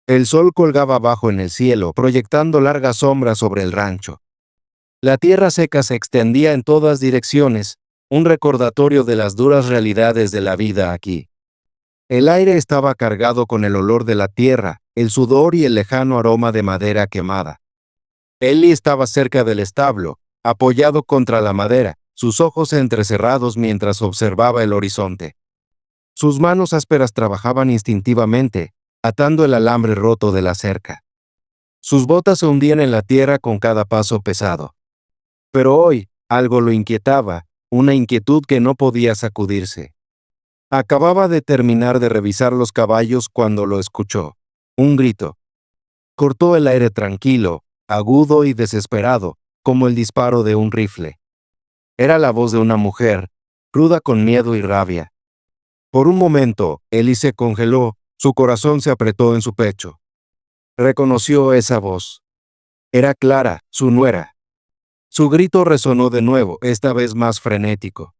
El sol colgaba bajo en el cielo, proyectando largas sombras sobre el rancho. La tierra seca se extendía en todas direcciones, un recordatorio de las duras realidades de la vida aquí. El aire estaba cargado con el olor de la tierra, el sudor y el lejano aroma de madera quemada. Ellie estaba cerca del establo, apoyado contra la madera, sus ojos entrecerrados mientras observaba el horizonte. Sus manos ásperas trabajaban instintivamente, atando el alambre roto de la cerca. Sus botas se hundían en la tierra con cada paso pesado. Pero hoy, algo lo inquietaba, una inquietud que no podía sacudirse. Acababa de terminar de revisar los caballos cuando lo escuchó. Un grito. Cortó el aire tranquilo, agudo y desesperado, como el disparo de un rifle. Era la voz de una mujer, cruda con miedo y rabia. Por un momento, Ellie se congeló, su corazón se apretó en su pecho. Reconoció esa voz. Era Clara, su nuera. Su grito resonó de nuevo, esta vez más frenético.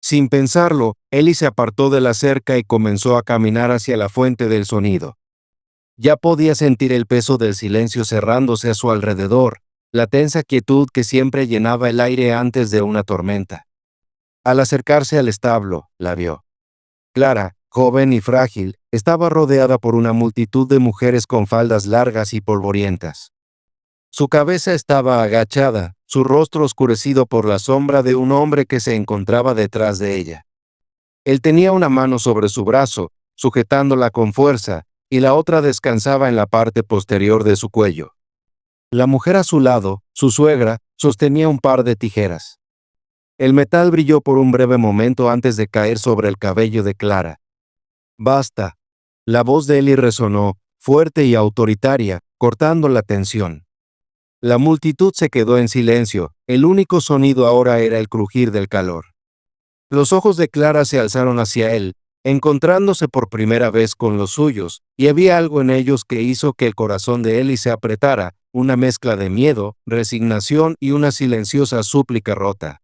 Sin pensarlo, Ellie se apartó de la cerca y comenzó a caminar hacia la fuente del sonido. Ya podía sentir el peso del silencio cerrándose a su alrededor, la tensa quietud que siempre llenaba el aire antes de una tormenta. Al acercarse al establo, la vio. Clara, joven y frágil, estaba rodeada por una multitud de mujeres con faldas largas y polvorientas. Su cabeza estaba agachada, su rostro oscurecido por la sombra de un hombre que se encontraba detrás de ella. Él tenía una mano sobre su brazo, sujetándola con fuerza, y la otra descansaba en la parte posterior de su cuello. La mujer a su lado, su suegra, sostenía un par de tijeras. El metal brilló por un breve momento antes de caer sobre el cabello de Clara. «Basta». La voz de Ellie resonó, fuerte y autoritaria, cortando la tensión. La multitud se quedó en silencio, el único sonido ahora era el crujir del calor. Los ojos de Clara se alzaron hacia él, encontrándose por primera vez con los suyos, y había algo en ellos que hizo que el corazón de Ellie se apretara, una mezcla de miedo, resignación y una silenciosa súplica rota.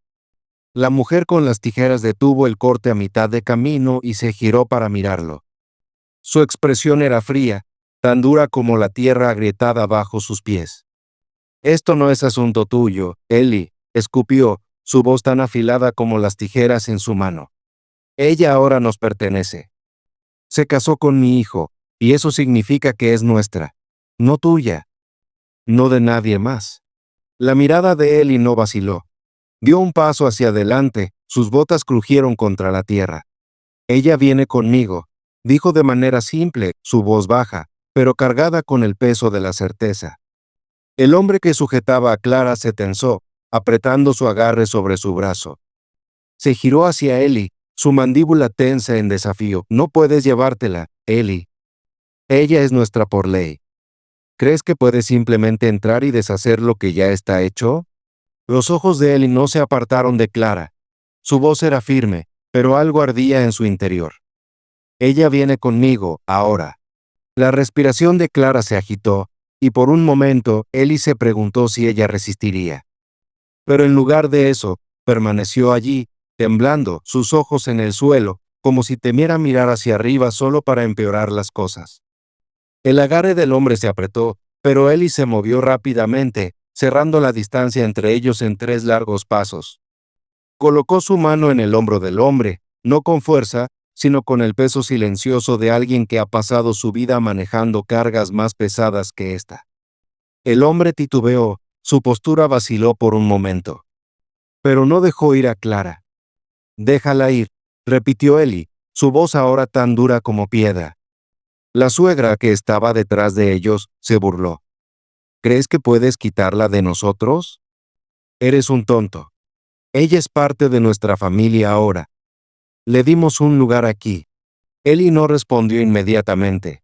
La mujer con las tijeras detuvo el corte a mitad de camino y se giró para mirarlo. Su expresión era fría, tan dura como la tierra agrietada bajo sus pies. «Esto no es asunto tuyo, Ellie», escupió, su voz tan afilada como las tijeras en su mano. «Ella ahora nos pertenece. Se casó con mi hijo, y eso significa que es nuestra, no tuya, no de nadie más». La mirada de Ellie no vaciló. Dio un paso hacia adelante, sus botas crujieron contra la tierra. «Ella viene conmigo», dijo de manera simple, su voz baja, pero cargada con el peso de la certeza. El hombre que sujetaba a Clara se tensó, apretando su agarre sobre su brazo. Se giró hacia Ellie, su mandíbula tensa en desafío. «No puedes llevártela, Ellie. Ella es nuestra por ley. ¿Crees que puedes simplemente entrar y deshacer lo que ya está hecho?» Los ojos de Ellie no se apartaron de Clara. Su voz era firme, pero algo ardía en su interior. «Ella viene conmigo, ahora». La respiración de Clara se agitó, y por un momento Ellie se preguntó si ella resistiría. Pero en lugar de eso, permaneció allí, temblando, sus ojos en el suelo, como si temiera mirar hacia arriba solo para empeorar las cosas. El agarre del hombre se apretó, pero Ellie se movió rápidamente, cerrando la distancia entre ellos en 3 largos pasos. Colocó su mano en el hombro del hombre, no con fuerza, sino con el peso silencioso de alguien que ha pasado su vida manejando cargas más pesadas que esta. El hombre titubeó, su postura vaciló por un momento. Pero no dejó ir a Clara. «Déjala ir», repitió Ellie, su voz ahora tan dura como piedra. La suegra, que estaba detrás de ellos, se burló. «¿Crees que puedes quitarla de nosotros? Eres un tonto. Ella es parte de nuestra familia ahora. Le dimos un lugar aquí». Ellie no respondió inmediatamente.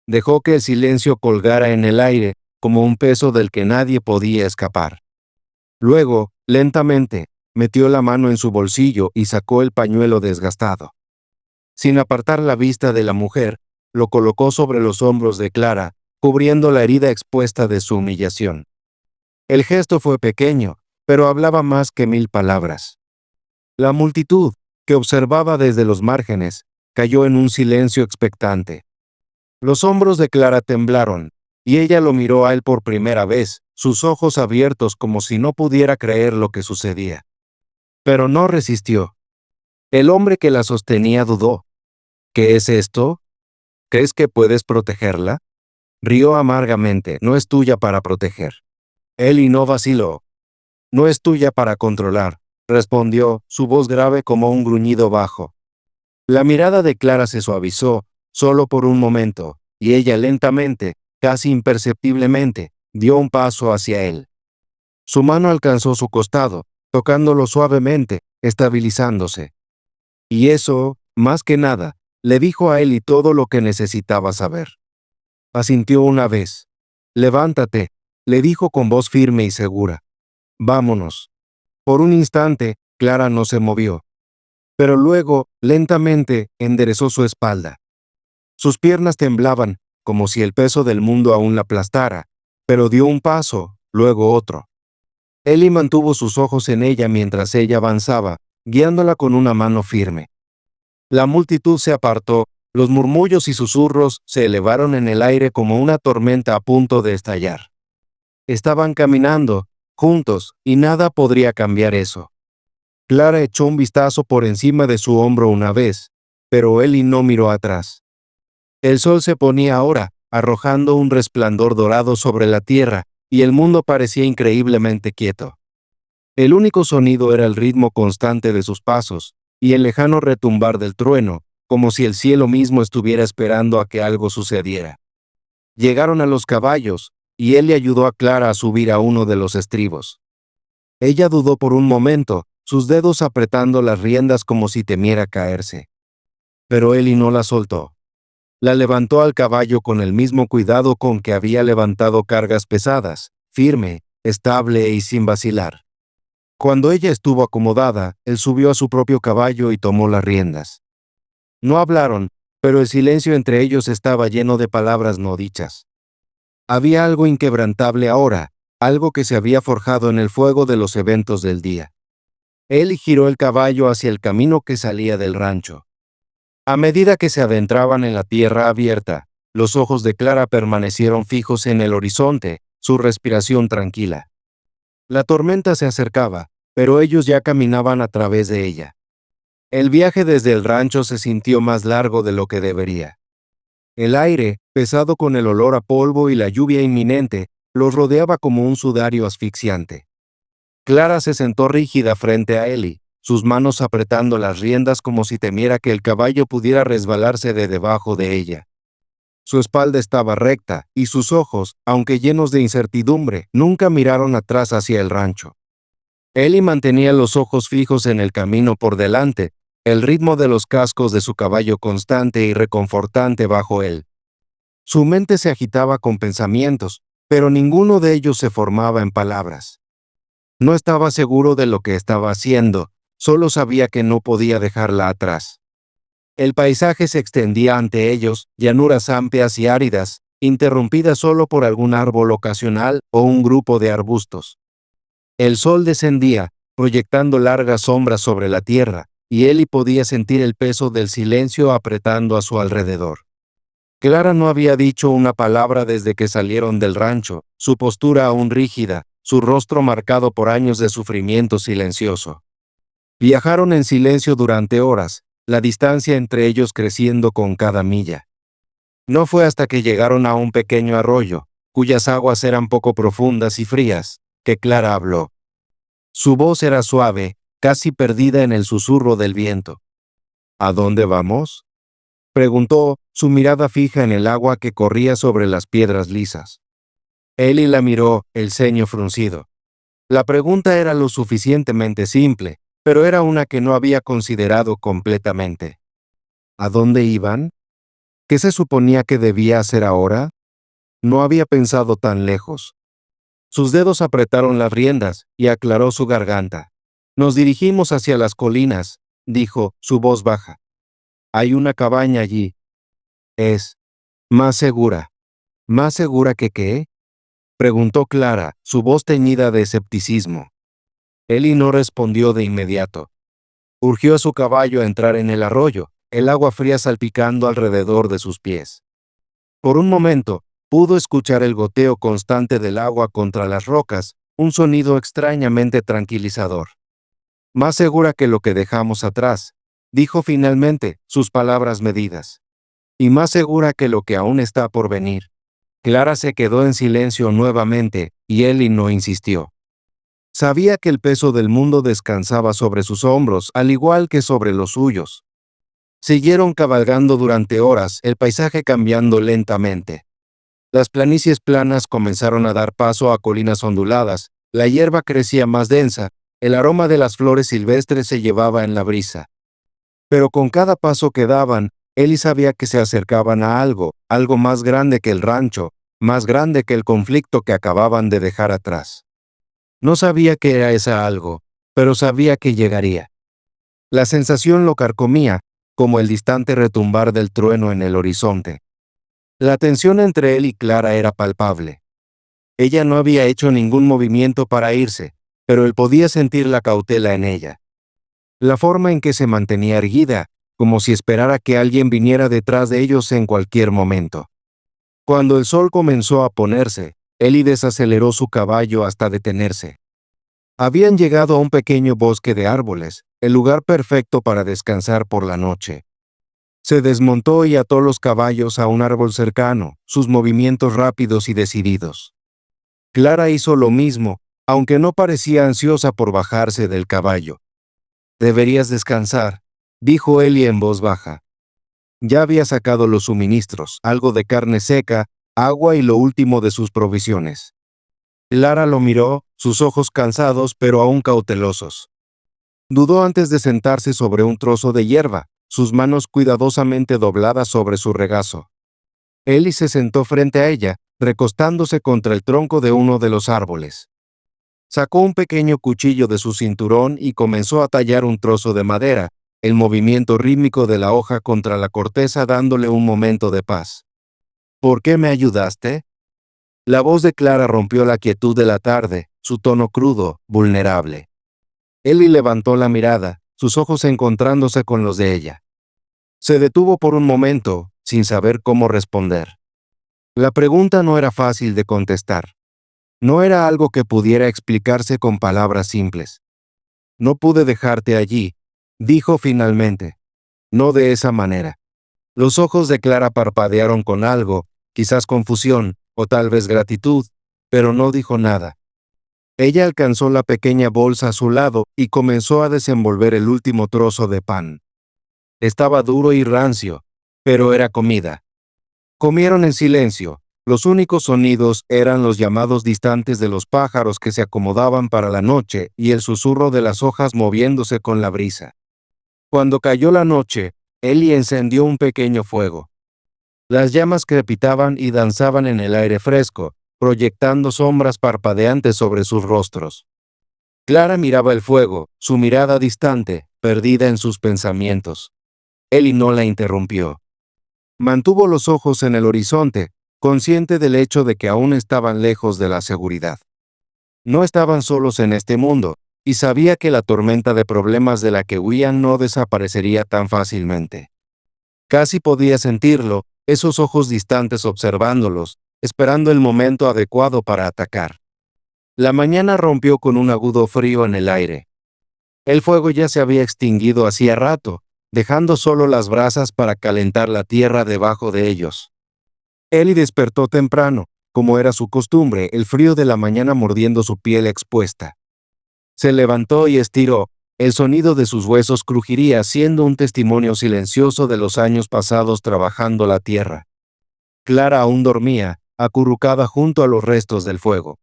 Dejó que el silencio colgara en el aire, como un peso del que nadie podía escapar. Luego, lentamente, metió la mano en su bolsillo y sacó el pañuelo desgastado. Sin apartar la vista de la mujer, lo colocó sobre los hombros de Clara, cubriendo la herida expuesta de su humillación. El gesto fue pequeño, pero hablaba más que 1000 palabras. La multitud, que observaba desde los márgenes, cayó en un silencio expectante. Los hombros de Clara temblaron, y ella lo miró a él por primera vez, sus ojos abiertos como si no pudiera creer lo que sucedía. Pero no resistió. El hombre que la sostenía dudó. ¿Qué es esto? ¿Crees que puedes protegerla? Rió amargamente. No es tuya para proteger. Eli no vaciló. No es tuya para controlar, respondió, su voz grave como un gruñido bajo. La mirada de Clara se suavizó, solo por un momento, y ella lentamente, casi imperceptiblemente, dio un paso hacia él. Su mano alcanzó su costado, tocándolo suavemente, estabilizándose. Y eso, más que nada, le dijo a Eli todo lo que necesitaba saber. Asintió una vez. Levántate, le dijo con voz firme y segura. Vámonos. Por un instante, Clara no se movió. Pero luego, lentamente, enderezó su espalda. Sus piernas temblaban, como si el peso del mundo aún la aplastara, pero dio un paso, luego otro. Eli mantuvo sus ojos en ella mientras ella avanzaba, guiándola con una mano firme. La multitud se apartó, los murmullos y susurros se elevaron en el aire como una tormenta a punto de estallar. Estaban caminando, juntos, y nada podría cambiar eso. Clara echó un vistazo por encima de su hombro una vez, pero Eli no miró atrás. El sol se ponía ahora, arrojando un resplandor dorado sobre la tierra, y el mundo parecía increíblemente quieto. El único sonido era el ritmo constante de sus pasos, y el lejano retumbar del trueno, como si el cielo mismo estuviera esperando a que algo sucediera. Llegaron a los caballos, y él le ayudó a Clara a subir a uno de los estribos. Ella dudó por un momento, sus dedos apretando las riendas como si temiera caerse. Pero Eli no la soltó. La levantó al caballo con el mismo cuidado con que había levantado cargas pesadas, firme, estable y sin vacilar. Cuando ella estuvo acomodada, él subió a su propio caballo y tomó las riendas. No hablaron, pero el silencio entre ellos estaba lleno de palabras no dichas. Había algo inquebrantable ahora, algo que se había forjado en el fuego de los eventos del día. Él giró el caballo hacia el camino que salía del rancho. A medida que se adentraban en la tierra abierta, los ojos de Clara permanecieron fijos en el horizonte, su respiración tranquila. La tormenta se acercaba, pero ellos ya caminaban a través de ella. El viaje desde el rancho se sintió más largo de lo que debería. El aire, pesado con el olor a polvo y la lluvia inminente, los rodeaba como un sudario asfixiante. Clara se sentó rígida frente a Eli, sus manos apretando las riendas como si temiera que el caballo pudiera resbalarse de debajo de ella. Su espalda estaba recta, y sus ojos, aunque llenos de incertidumbre, nunca miraron atrás hacia el rancho. Eli mantenía los ojos fijos en el camino por delante, el ritmo de los cascos de su caballo constante y reconfortante bajo él. Su mente se agitaba con pensamientos, pero ninguno de ellos se formaba en palabras. No estaba seguro de lo que estaba haciendo, solo sabía que no podía dejarla atrás. El paisaje se extendía ante ellos, llanuras amplias y áridas, interrumpidas solo por algún árbol ocasional o un grupo de arbustos. El sol descendía, proyectando largas sombras sobre la tierra, y Eli podía sentir el peso del silencio apretando a su alrededor. Clara no había dicho una palabra desde que salieron del rancho, su postura aún rígida, su rostro marcado por años de sufrimiento silencioso. Viajaron en silencio durante horas, la distancia entre ellos creciendo con cada milla. No fue hasta que llegaron a un pequeño arroyo, cuyas aguas eran poco profundas y frías, que Clara habló. Su voz era suave, casi perdida en el susurro del viento. ¿A dónde vamos?, preguntó, su mirada fija en el agua que corría sobre las piedras lisas. Eli la miró, el ceño fruncido. La pregunta era lo suficientemente simple, pero era una que no había considerado completamente. ¿A dónde iban? ¿Qué se suponía que debía hacer ahora? No había pensado tan lejos. Sus dedos apretaron las riendas y aclaró su garganta. Nos dirigimos hacia las colinas, dijo, su voz baja. Hay una cabaña allí. Es más segura. ¿Más segura que qué?, preguntó Clara, su voz teñida de escepticismo. Eli no respondió de inmediato. Urgió a su caballo a entrar en el arroyo, el agua fría salpicando alrededor de sus pies. Por un momento, pudo escuchar el goteo constante del agua contra las rocas, un sonido extrañamente tranquilizador. Más segura que lo que dejamos atrás, dijo finalmente, sus palabras medidas. Y más segura que lo que aún está por venir. Clara se quedó en silencio nuevamente, y Ellie no insistió. Sabía que el peso del mundo descansaba sobre sus hombros, al igual que sobre los suyos. Siguieron cabalgando durante horas, el paisaje cambiando lentamente. Las planicies planas comenzaron a dar paso a colinas onduladas, la hierba crecía más densa, el aroma de las flores silvestres se llevaba en la brisa. Pero con cada paso que daban, Ellie sabía que se acercaban a algo más grande que el rancho, más grande que el conflicto que acababan de dejar atrás. No sabía qué era esa algo, pero sabía que llegaría. La sensación lo carcomía, como el distante retumbar del trueno en el horizonte. La tensión entre él y Clara era palpable. Ella no había hecho ningún movimiento para irse, pero él podía sentir la cautela en ella. La forma en que se mantenía erguida, como si esperara que alguien viniera detrás de ellos en cualquier momento. Cuando el sol comenzó a ponerse, Ellie desaceleró su caballo hasta detenerse. Habían llegado a un pequeño bosque de árboles, el lugar perfecto para descansar por la noche. Se desmontó y ató los caballos a un árbol cercano, sus movimientos rápidos y decididos. Clara hizo lo mismo, aunque no parecía ansiosa por bajarse del caballo. «Deberías descansar», dijo Ellie en voz baja. Ya había sacado los suministros, algo de carne seca, agua y lo último de sus provisiones. Clara lo miró, sus ojos cansados pero aún cautelosos. Dudó antes de sentarse sobre un trozo de hierba, sus manos cuidadosamente dobladas sobre su regazo. Ellie se sentó frente a ella, recostándose contra el tronco de uno de los árboles. Sacó un pequeño cuchillo de su cinturón y comenzó a tallar un trozo de madera, el movimiento rítmico de la hoja contra la corteza dándole un momento de paz. «¿Por qué me ayudaste?». La voz de Clara rompió la quietud de la tarde, su tono crudo, vulnerable. Ellie levantó la mirada, sus ojos encontrándose con los de ella. Se detuvo por un momento, sin saber cómo responder. La pregunta no era fácil de contestar. No era algo que pudiera explicarse con palabras simples. «No pude dejarte allí», dijo finalmente. «No de esa manera». Los ojos de Clara parpadearon con algo, quizás confusión, o tal vez gratitud, pero no dijo nada. Ella alcanzó la pequeña bolsa a su lado y comenzó a desenvolver el último trozo de pan. Estaba duro y rancio, pero era comida. Comieron en silencio. Los únicos sonidos eran los llamados distantes de los pájaros que se acomodaban para la noche y el susurro de las hojas moviéndose con la brisa. Cuando cayó la noche, Ellie encendió un pequeño fuego. Las llamas crepitaban y danzaban en el aire fresco, proyectando sombras parpadeantes sobre sus rostros. Clara miraba el fuego, su mirada distante, perdida en sus pensamientos. Ellie no la interrumpió. Mantuvo los ojos en el horizonte, consciente del hecho de que aún estaban lejos de la seguridad. No estaban solos en este mundo, y sabía que la tormenta de problemas de la que huían no desaparecería tan fácilmente. Casi podía sentirlo, esos ojos distantes observándolos, esperando el momento adecuado para atacar. La mañana rompió con un agudo frío en el aire. El fuego ya se había extinguido hacía rato, dejando solo las brasas para calentar la tierra debajo de ellos. Ellie despertó temprano, como era su costumbre, el frío de la mañana mordiendo su piel expuesta. Se levantó y estiró, el sonido de sus huesos crujiría siendo un testimonio silencioso de los años pasados trabajando la tierra. Clara aún dormía, acurrucada junto a los restos del fuego.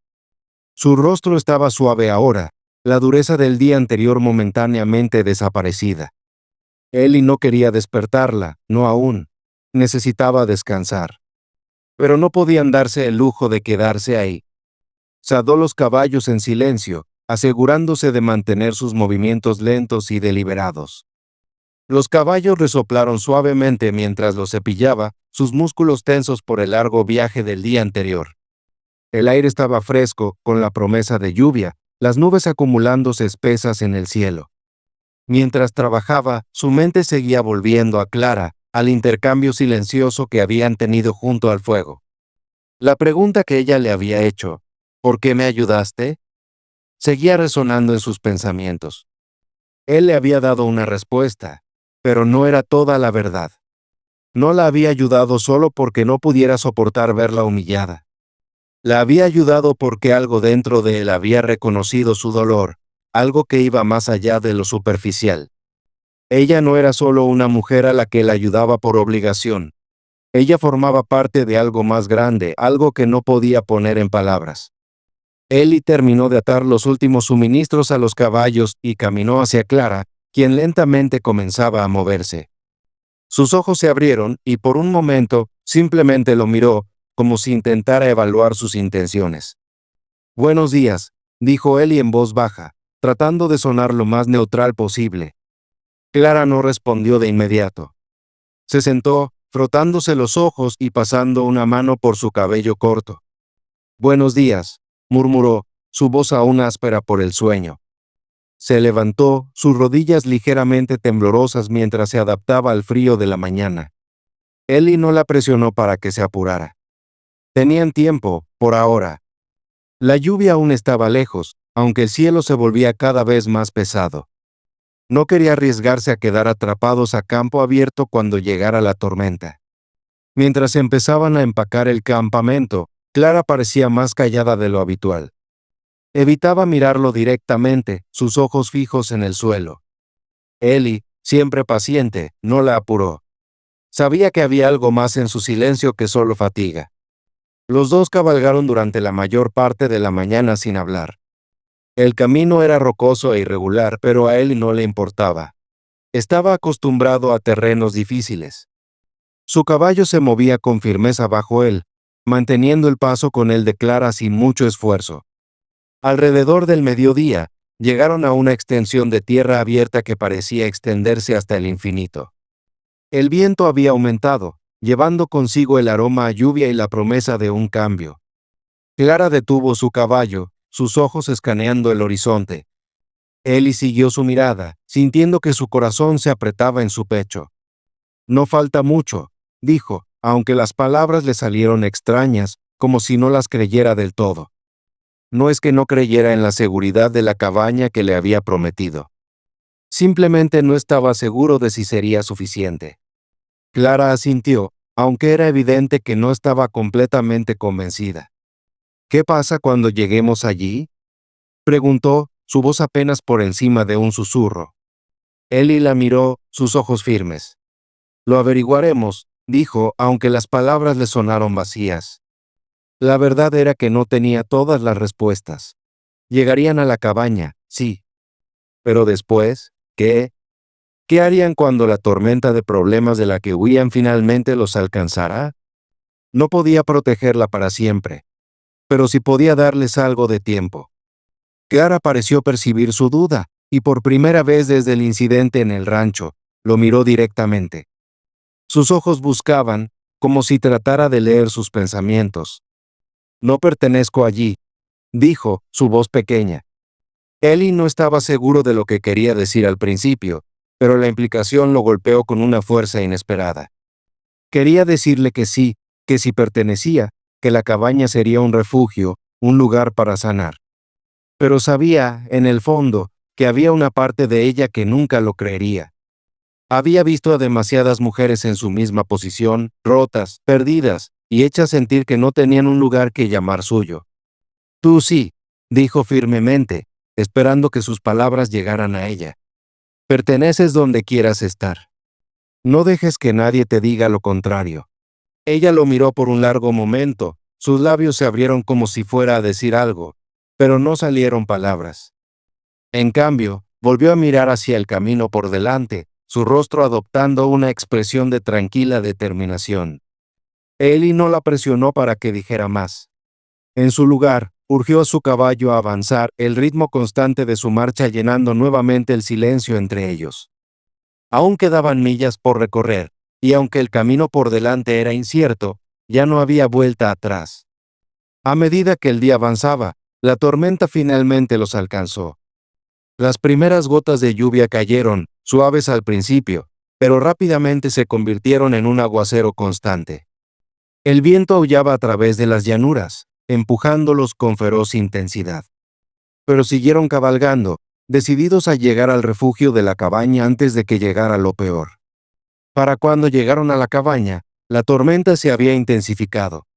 Su rostro estaba suave ahora, la dureza del día anterior momentáneamente desaparecida. Ellie no quería despertarla, no aún. Necesitaba descansar. Pero no podían darse el lujo de quedarse ahí. Sadó los caballos en silencio, asegurándose de mantener sus movimientos lentos y deliberados. Los caballos resoplaron suavemente mientras los cepillaba, sus músculos tensos por el largo viaje del día anterior. El aire estaba fresco, con la promesa de lluvia, las nubes acumulándose espesas en el cielo. Mientras trabajaba, su mente seguía volviendo a Clara, al intercambio silencioso que habían tenido junto al fuego. La pregunta que ella le había hecho, ¿por qué me ayudaste?, seguía resonando en sus pensamientos. Él le había dado una respuesta, pero no era toda la verdad. No la había ayudado solo porque no pudiera soportar verla humillada. La había ayudado porque algo dentro de él había reconocido su dolor, algo que iba más allá de lo superficial. Ella no era solo una mujer a la que él ayudaba por obligación. Ella formaba parte de algo más grande, algo que no podía poner en palabras. Eli terminó de atar los últimos suministros a los caballos y caminó hacia Clara, quien lentamente comenzaba a moverse. Sus ojos se abrieron y por un momento simplemente lo miró, como si intentara evaluar sus intenciones. «Buenos días», dijo Eli en voz baja, tratando de sonar lo más neutral posible. Clara no respondió de inmediato. Se sentó, frotándose los ojos y pasando una mano por su cabello corto. «Buenos días», murmuró, su voz aún áspera por el sueño. Se levantó, sus rodillas ligeramente temblorosas mientras se adaptaba al frío de la mañana. Eli no la presionó para que se apurara. Tenían tiempo, por ahora. La lluvia aún estaba lejos, aunque el cielo se volvía cada vez más pesado. No quería arriesgarse a quedar atrapados a campo abierto cuando llegara la tormenta. Mientras empezaban a empacar el campamento, Clara parecía más callada de lo habitual. Evitaba mirarlo directamente, sus ojos fijos en el suelo. Eli, siempre paciente, no la apuró. Sabía que había algo más en su silencio que solo fatiga. Los dos cabalgaron durante la mayor parte de la mañana sin hablar. El camino era rocoso e irregular, pero a él no le importaba. Estaba acostumbrado a terrenos difíciles. Su caballo se movía con firmeza bajo él, manteniendo el paso con él de Clara sin mucho esfuerzo. Alrededor del mediodía, llegaron a una extensión de tierra abierta que parecía extenderse hasta el infinito. El viento había aumentado, llevando consigo el aroma a lluvia y la promesa de un cambio. Clara detuvo su caballo, sus ojos escaneando el horizonte. Eli siguió su mirada, sintiendo que su corazón se apretaba en su pecho. «No falta mucho», dijo, aunque las palabras le salieron extrañas, como si no las creyera del todo. No es que no creyera en la seguridad de la cabaña que le había prometido. Simplemente no estaba seguro de si sería suficiente. Clara asintió, aunque era evidente que no estaba completamente convencida. «¿Qué pasa cuando lleguemos allí?», preguntó, su voz apenas por encima de un susurro. Eli la miró, sus ojos firmes. «Lo averiguaremos», dijo, aunque las palabras le sonaron vacías. La verdad era que no tenía todas las respuestas. Llegarían a la cabaña, sí. Pero después, ¿qué? ¿Qué harían cuando la tormenta de problemas de la que huían finalmente los alcanzara? No podía protegerla para siempre, pero sí podía darles algo de tiempo. Clara pareció percibir su duda, y por primera vez desde el incidente en el rancho, lo miró directamente. Sus ojos buscaban, como si tratara de leer sus pensamientos. «No pertenezco allí», dijo, su voz pequeña. Eli no estaba seguro de lo que quería decir al principio, pero la implicación lo golpeó con una fuerza inesperada. Quería decirle que sí, que si pertenecía, que la cabaña sería un refugio, un lugar para sanar. Pero sabía, en el fondo, que había una parte de ella que nunca lo creería. Había visto a demasiadas mujeres en su misma posición, rotas, perdidas, y hechas sentir que no tenían un lugar que llamar suyo. «Tú sí», dijo firmemente, esperando que sus palabras llegaran a ella. «Perteneces donde quieras estar. No dejes que nadie te diga lo contrario». Ella lo miró por un largo momento, sus labios se abrieron como si fuera a decir algo, pero no salieron palabras. En cambio, volvió a mirar hacia el camino por delante, su rostro adoptando una expresión de tranquila determinación. Eli no la presionó para que dijera más. En su lugar, urgió a su caballo a avanzar, el ritmo constante de su marcha llenando nuevamente el silencio entre ellos. Aún quedaban millas por recorrer, y aunque el camino por delante era incierto, ya no había vuelta atrás. A medida que el día avanzaba, la tormenta finalmente los alcanzó. Las primeras gotas de lluvia cayeron, suaves al principio, pero rápidamente se convirtieron en un aguacero constante. El viento aullaba a través de las llanuras, empujándolos con feroz intensidad. Pero siguieron cabalgando, decididos a llegar al refugio de la cabaña antes de que llegara lo peor. Para cuando llegaron a la cabaña, la tormenta se había intensificado.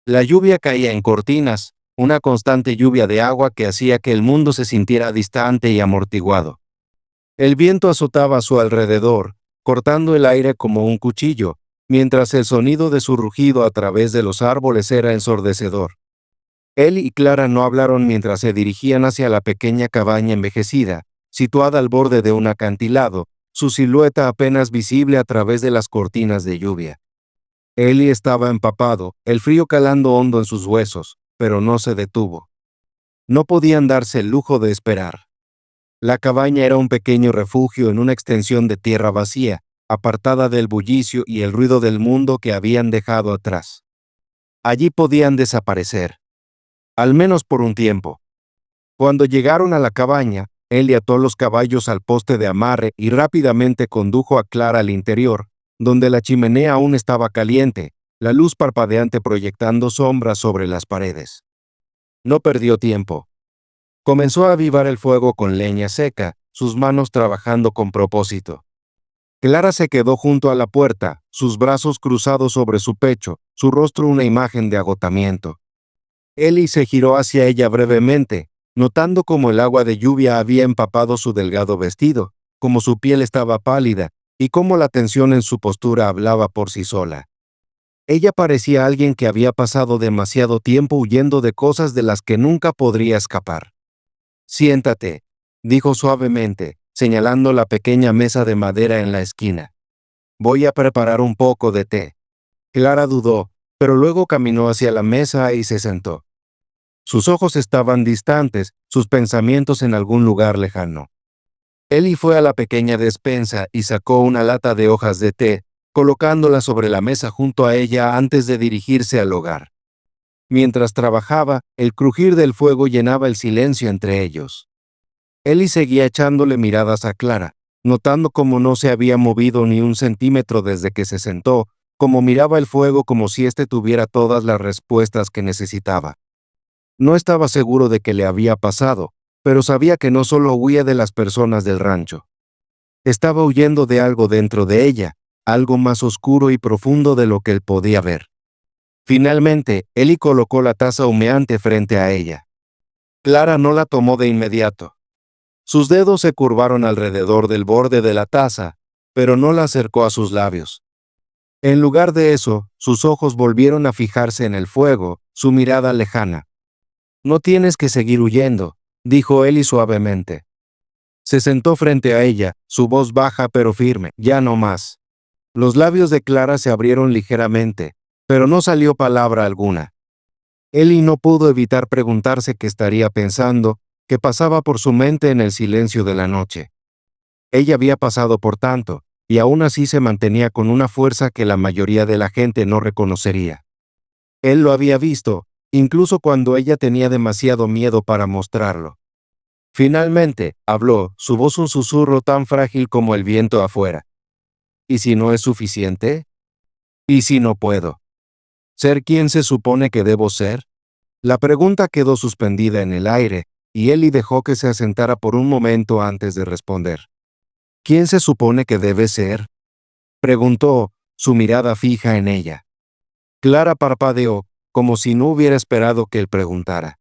La lluvia caía en cortinas, una constante lluvia de agua que hacía que el mundo se sintiera distante y amortiguado. El viento azotaba a su alrededor, cortando el aire como un cuchillo, mientras el sonido de su rugido a través de los árboles era ensordecedor. Él y Clara no hablaron mientras se dirigían hacia la pequeña cabaña envejecida, situada al borde de un acantilado, su silueta apenas visible a través de las cortinas de lluvia. Eli estaba empapado, el frío calando hondo en sus huesos, pero no se detuvo. No podían darse el lujo de esperar. La cabaña era un pequeño refugio en una extensión de tierra vacía, apartada del bullicio y el ruido del mundo que habían dejado atrás. Allí podían desaparecer, al menos por un tiempo. Cuando llegaron a la cabaña, Eli ató los caballos al poste de amarre y rápidamente condujo a Clara al interior, donde la chimenea aún estaba caliente, la luz parpadeante proyectando sombras sobre las paredes. No perdió tiempo. Comenzó a avivar el fuego con leña seca, sus manos trabajando con propósito. Clara se quedó junto a la puerta, sus brazos cruzados sobre su pecho, su rostro una imagen de agotamiento. Eli se giró hacia ella brevemente, notando cómo el agua de lluvia había empapado su delgado vestido, cómo su piel estaba pálida, y cómo la tensión en su postura hablaba por sí sola. Ella parecía alguien que había pasado demasiado tiempo huyendo de cosas de las que nunca podría escapar. «Siéntate», dijo suavemente, señalando la pequeña mesa de madera en la esquina. «Voy a preparar un poco de té». Clara dudó, pero luego caminó hacia la mesa y se sentó. Sus ojos estaban distantes, sus pensamientos en algún lugar lejano. Eli fue a la pequeña despensa y sacó una lata de hojas de té, colocándola sobre la mesa junto a ella antes de dirigirse al hogar. Mientras trabajaba, el crujir del fuego llenaba el silencio entre ellos. Eli seguía echándole miradas a Clara, notando cómo no se había movido ni un centímetro desde que se sentó, cómo miraba el fuego como si éste tuviera todas las respuestas que necesitaba. No estaba seguro de qué le había pasado, pero sabía que no solo huía de las personas del rancho. Estaba huyendo de algo dentro de ella, algo más oscuro y profundo de lo que él podía ver. Finalmente, Eli colocó la taza humeante frente a ella. Clara no la tomó de inmediato. Sus dedos se curvaron alrededor del borde de la taza, pero no la acercó a sus labios. En lugar de eso, sus ojos volvieron a fijarse en el fuego, su mirada lejana. «No tienes que seguir huyendo», dijo Eli suavemente. Se sentó frente a ella, su voz baja pero firme. «Ya no más». Los labios de Clara se abrieron ligeramente, pero no salió palabra alguna. Eli no pudo evitar preguntarse qué estaría pensando, qué pasaba por su mente en el silencio de la noche. Ella había pasado por tanto, y aún así se mantenía con una fuerza que la mayoría de la gente no reconocería. Él lo había visto, incluso cuando ella tenía demasiado miedo para mostrarlo. Finalmente, habló, su voz un susurro tan frágil como el viento afuera. ¿Y si no es suficiente? ¿Y si no puedo ser quien se supone que debo ser? La pregunta quedó suspendida en el aire, y Eli dejó que se asentara por un momento antes de responder. ¿Quién se supone que debe ser?, preguntó, su mirada fija en ella. Clara parpadeó, como si no hubiera esperado que él preguntara.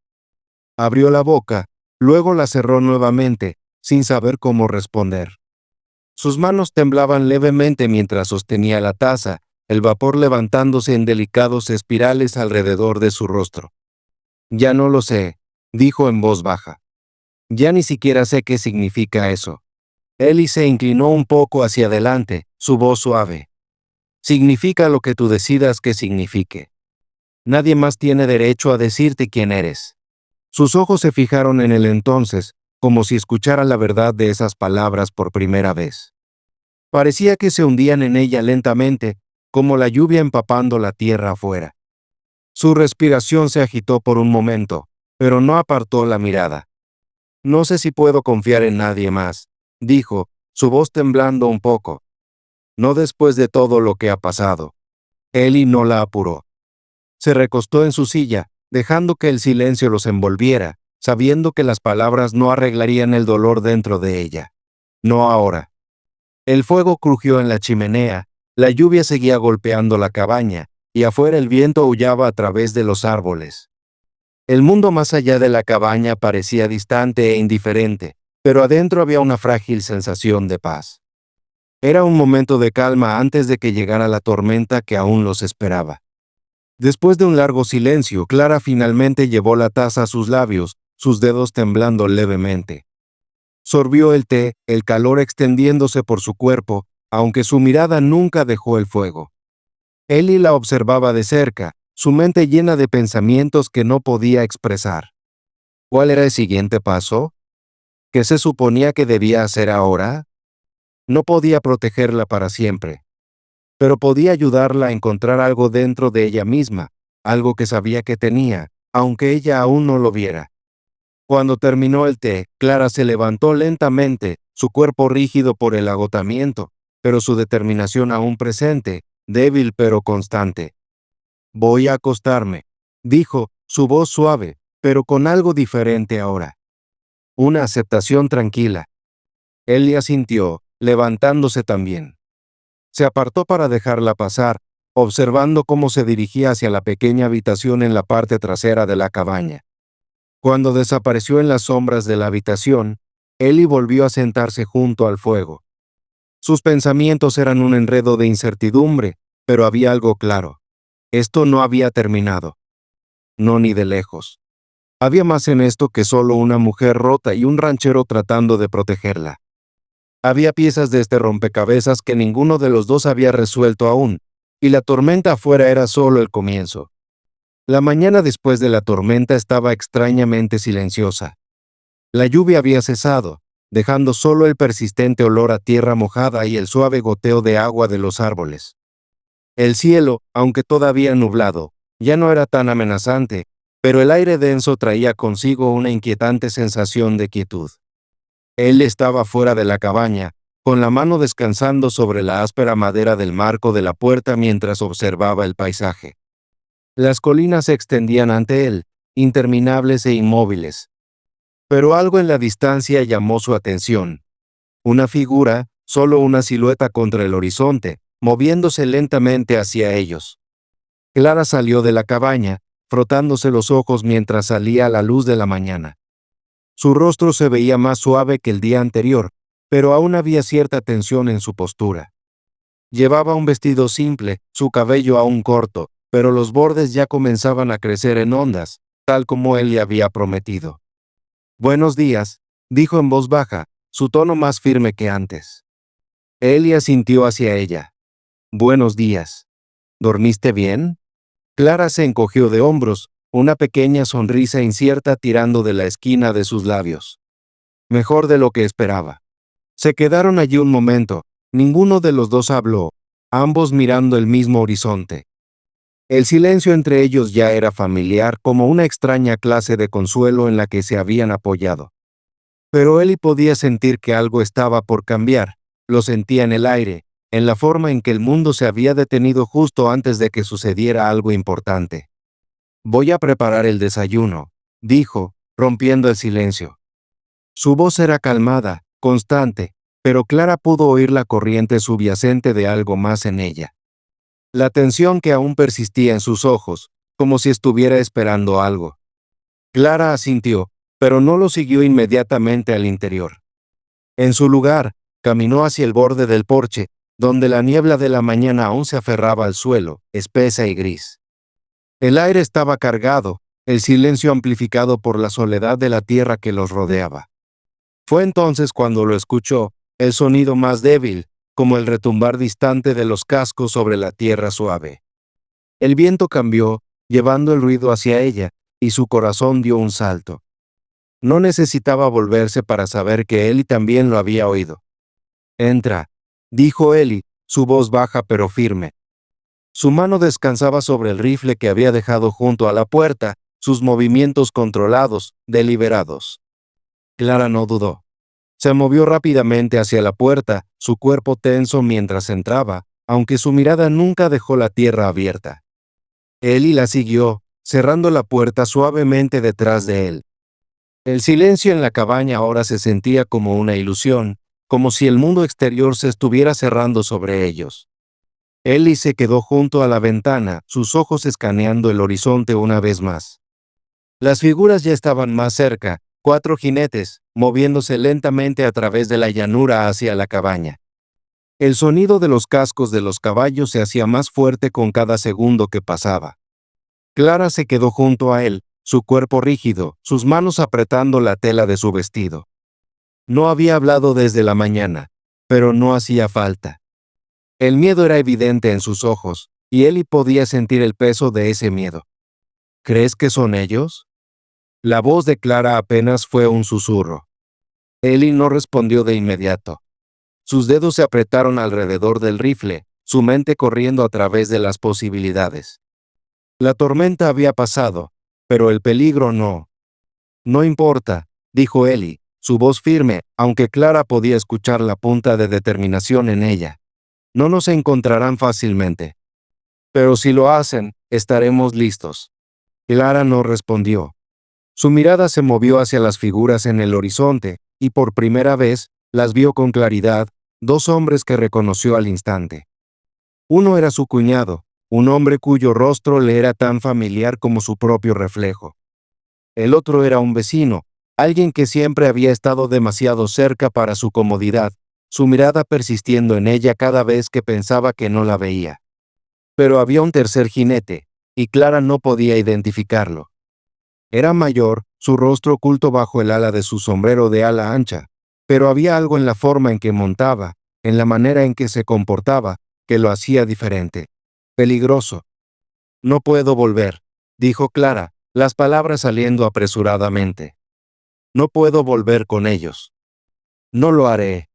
Abrió la boca, luego la cerró nuevamente, sin saber cómo responder. Sus manos temblaban levemente mientras sostenía la taza, el vapor levantándose en delicados espirales alrededor de su rostro. «Ya no lo sé», dijo en voz baja. «Ya ni siquiera sé qué significa eso». Eli se inclinó un poco hacia adelante, su voz suave. «Significa lo que tú decidas que signifique. Nadie más tiene derecho a decirte quién eres». Sus ojos se fijaron en él entonces, como si escuchara la verdad de esas palabras por primera vez. Parecía que se hundían en ella lentamente, como la lluvia empapando la tierra afuera. Su respiración se agitó por un momento, pero no apartó la mirada. «No sé si puedo confiar en nadie más», dijo, su voz temblando un poco. no después de todo lo que ha pasado. Ellie no la apuró. Se recostó en su silla, dejando que el silencio los envolviera, sabiendo que las palabras no arreglarían el dolor dentro de ella. No ahora. El fuego crujió en la chimenea, la lluvia seguía golpeando la cabaña, y afuera el viento aullaba a través de los árboles. El mundo más allá de la cabaña parecía distante e indiferente, pero adentro había una frágil sensación de paz. Era un momento de calma antes de que llegara la tormenta que aún los esperaba. Después de un largo silencio, Clara finalmente llevó la taza a sus labios, sus dedos temblando levemente. Sorbió el té, el calor extendiéndose por su cuerpo, aunque su mirada nunca dejó el fuego. Ellie la observaba de cerca, su mente llena de pensamientos que no podía expresar. ¿Cuál era el siguiente paso? ¿Qué se suponía que debía hacer ahora? No podía protegerla para siempre, pero podía ayudarla a encontrar algo dentro de ella misma, algo que sabía que tenía, aunque ella aún no lo viera. Cuando terminó el té, Clara se levantó lentamente, su cuerpo rígido por el agotamiento, pero su determinación aún presente, débil pero constante. «Voy a acostarme», dijo, su voz suave, pero con algo diferente ahora. Una aceptación tranquila. Ellie asintió, levantándose también. Se apartó para dejarla pasar, observando cómo se dirigía hacia la pequeña habitación en la parte trasera de la cabaña. Cuando desapareció en las sombras de la habitación, Ellie volvió a sentarse junto al fuego. Sus pensamientos eran un enredo de incertidumbre, pero había algo claro. Esto no había terminado. No ni de lejos. Había más en esto que solo una mujer rota y un ranchero tratando de protegerla. Había piezas de este rompecabezas que ninguno de los dos había resuelto aún, y la tormenta afuera era solo el comienzo. La mañana después de la tormenta estaba extrañamente silenciosa. La lluvia había cesado, dejando solo el persistente olor a tierra mojada y el suave goteo de agua de los árboles. El cielo, aunque todavía nublado, ya no era tan amenazante, pero el aire denso traía consigo una inquietante sensación de quietud. Él estaba fuera de la cabaña, con la mano descansando sobre la áspera madera del marco de la puerta mientras observaba el paisaje. Las colinas se extendían ante él, interminables e inmóviles. Pero algo en la distancia llamó su atención. Una figura, solo una silueta contra el horizonte, moviéndose lentamente hacia ellos. Clara salió de la cabaña, frotándose los ojos mientras salía a la luz de la mañana. Su rostro se veía más suave que el día anterior, pero aún había cierta tensión en su postura. Llevaba un vestido simple, su cabello aún corto, pero los bordes ya comenzaban a crecer en ondas, tal como él le había prometido. «Buenos días», dijo en voz baja, su tono más firme que antes. Ellie asintió hacia ella. «Buenos días. ¿Dormiste bien?» Clara se encogió de hombros, una pequeña sonrisa incierta tirando de la esquina de sus labios. Mejor de lo que esperaba. Se quedaron allí un momento, ninguno de los dos habló, ambos mirando el mismo horizonte. El silencio entre ellos ya era familiar, como una extraña clase de consuelo en la que se habían apoyado. Pero Ellie podía sentir que algo estaba por cambiar, lo sentía en el aire, en la forma en que el mundo se había detenido justo antes de que sucediera algo importante. «Voy a preparar el desayuno», dijo, rompiendo el silencio. Su voz era calmada, constante, pero Clara pudo oír la corriente subyacente de algo más en ella. La tensión que aún persistía en sus ojos, como si estuviera esperando algo. Clara asintió, pero no lo siguió inmediatamente al interior. En su lugar, caminó hacia el borde del porche, donde la niebla de la mañana aún se aferraba al suelo, espesa y gris. El aire estaba cargado, el silencio amplificado por la soledad de la tierra que los rodeaba. Fue entonces cuando lo escuchó, el sonido más débil, como el retumbar distante de los cascos sobre la tierra suave. El viento cambió, llevando el ruido hacia ella, y su corazón dio un salto. No necesitaba volverse para saber que Ellie también lo había oído. «Entra», dijo Ellie, su voz baja pero firme. Su mano descansaba sobre el rifle que había dejado junto a la puerta, sus movimientos controlados, deliberados. Clara no dudó. Se movió rápidamente hacia la puerta, su cuerpo tenso mientras entraba, aunque su mirada nunca dejó la tierra abierta. Ellie la siguió, cerrando la puerta suavemente detrás de él. El silencio en la cabaña ahora se sentía como una ilusión, como si el mundo exterior se estuviera cerrando sobre ellos. Ellie se quedó junto a la ventana, sus ojos escaneando el horizonte una vez más. Las figuras ya estaban más cerca, 4 jinetes, moviéndose lentamente a través de la llanura hacia la cabaña. El sonido de los cascos de los caballos se hacía más fuerte con cada segundo que pasaba. Clara se quedó junto a él, su cuerpo rígido, sus manos apretando la tela de su vestido. No había hablado desde la mañana, pero no hacía falta. El miedo era evidente en sus ojos, y Ellie podía sentir el peso de ese miedo. ¿Crees que son ellos? La voz de Clara apenas fue un susurro. Ellie no respondió de inmediato. Sus dedos se apretaron alrededor del rifle, su mente corriendo a través de las posibilidades. La tormenta había pasado, pero el peligro no. No importa, dijo Ellie, su voz firme, aunque Clara podía escuchar la punta de determinación en ella. No nos encontrarán fácilmente. Pero si lo hacen, estaremos listos. Clara no respondió. Su mirada se movió hacia las figuras en el horizonte, y por primera vez, las vio con claridad, 2 hombres que reconoció al instante. Uno era su cuñado, un hombre cuyo rostro le era tan familiar como su propio reflejo. El otro era un vecino, alguien que siempre había estado demasiado cerca para su comodidad, su mirada persistiendo en ella cada vez que pensaba que no la veía. Pero había un tercer jinete, y Clara no podía identificarlo. Era mayor, su rostro oculto bajo el ala de su sombrero de ala ancha, pero había algo en la forma en que montaba, en la manera en que se comportaba, que lo hacía diferente. Peligroso. No puedo volver, dijo Clara, las palabras saliendo apresuradamente. No puedo volver con ellos. No lo haré.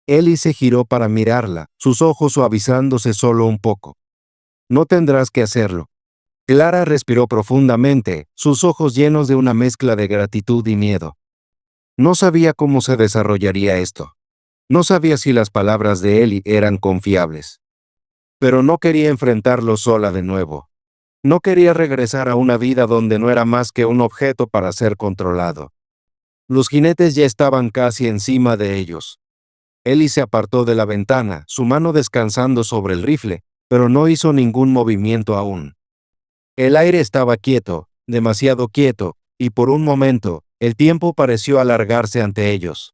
Ellie se giró para mirarla, sus ojos suavizándose solo un poco. No tendrás que hacerlo. Clara respiró profundamente, sus ojos llenos de una mezcla de gratitud y miedo. No sabía cómo se desarrollaría esto. No sabía si las palabras de Ellie eran confiables. Pero no quería enfrentarlo sola de nuevo. No quería regresar a una vida donde no era más que un objeto para ser controlado. Los jinetes ya estaban casi encima de ellos. Ellie se apartó de la ventana, su mano descansando sobre el rifle, pero no hizo ningún movimiento aún. El aire estaba quieto, demasiado quieto, y por un momento, el tiempo pareció alargarse ante ellos.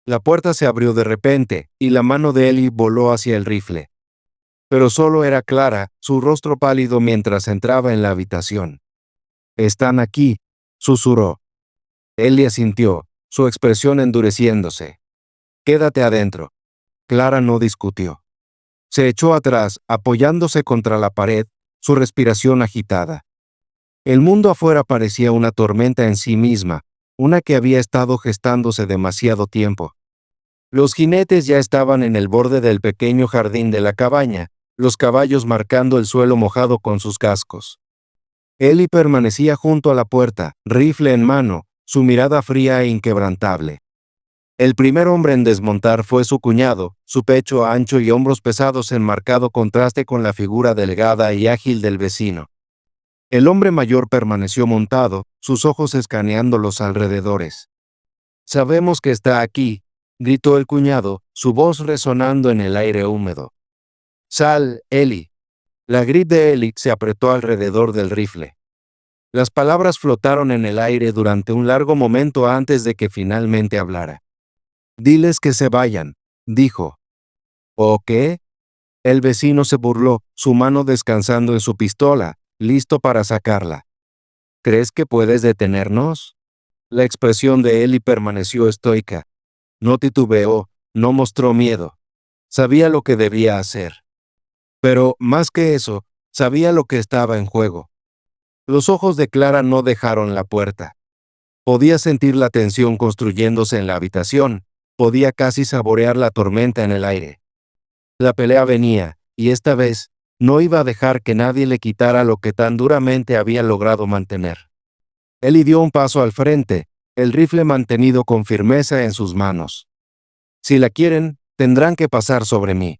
La puerta se abrió de repente, y la mano de Ellie voló hacia el rifle. Pero solo era Clara, su rostro pálido mientras entraba en la habitación. «Están aquí», susurró. Ellie asintió, su expresión endureciéndose. «Quédate adentro». Clara no discutió. Se echó atrás, apoyándose contra la pared, su respiración agitada. El mundo afuera parecía una tormenta en sí misma, una que había estado gestándose demasiado tiempo. Los jinetes ya estaban en el borde del pequeño jardín de la cabaña, los caballos marcando el suelo mojado con sus cascos. Ellie permanecía junto a la puerta, rifle en mano, su mirada fría e inquebrantable. El primer hombre en desmontar fue su cuñado, su pecho ancho y hombros pesados en marcado contraste con la figura delgada y ágil del vecino. El hombre mayor permaneció montado, sus ojos escaneando los alrededores. «Sabemos que está aquí», gritó el cuñado, su voz resonando en el aire húmedo. «Sal, Ellie». La grip de Ellie se apretó alrededor del rifle. Las palabras flotaron en el aire durante un largo momento antes de que finalmente hablara. «Diles que se vayan», dijo. «¿O qué?» El vecino se burló, su mano descansando en su pistola, listo para sacarla. «¿Crees que puedes detenernos?» La expresión de Ellie permaneció estoica. No titubeó, no mostró miedo. Sabía lo que debía hacer. Pero, más que eso, sabía lo que estaba en juego. Los ojos de Clara no dejaron la puerta. Podía sentir la tensión construyéndose en la habitación, podía casi saborear la tormenta en el aire. La pelea venía, y esta vez, no iba a dejar que nadie le quitara lo que tan duramente había logrado mantener. Él dio un paso al frente, el rifle mantenido con firmeza en sus manos. Si la quieren, tendrán que pasar sobre mí.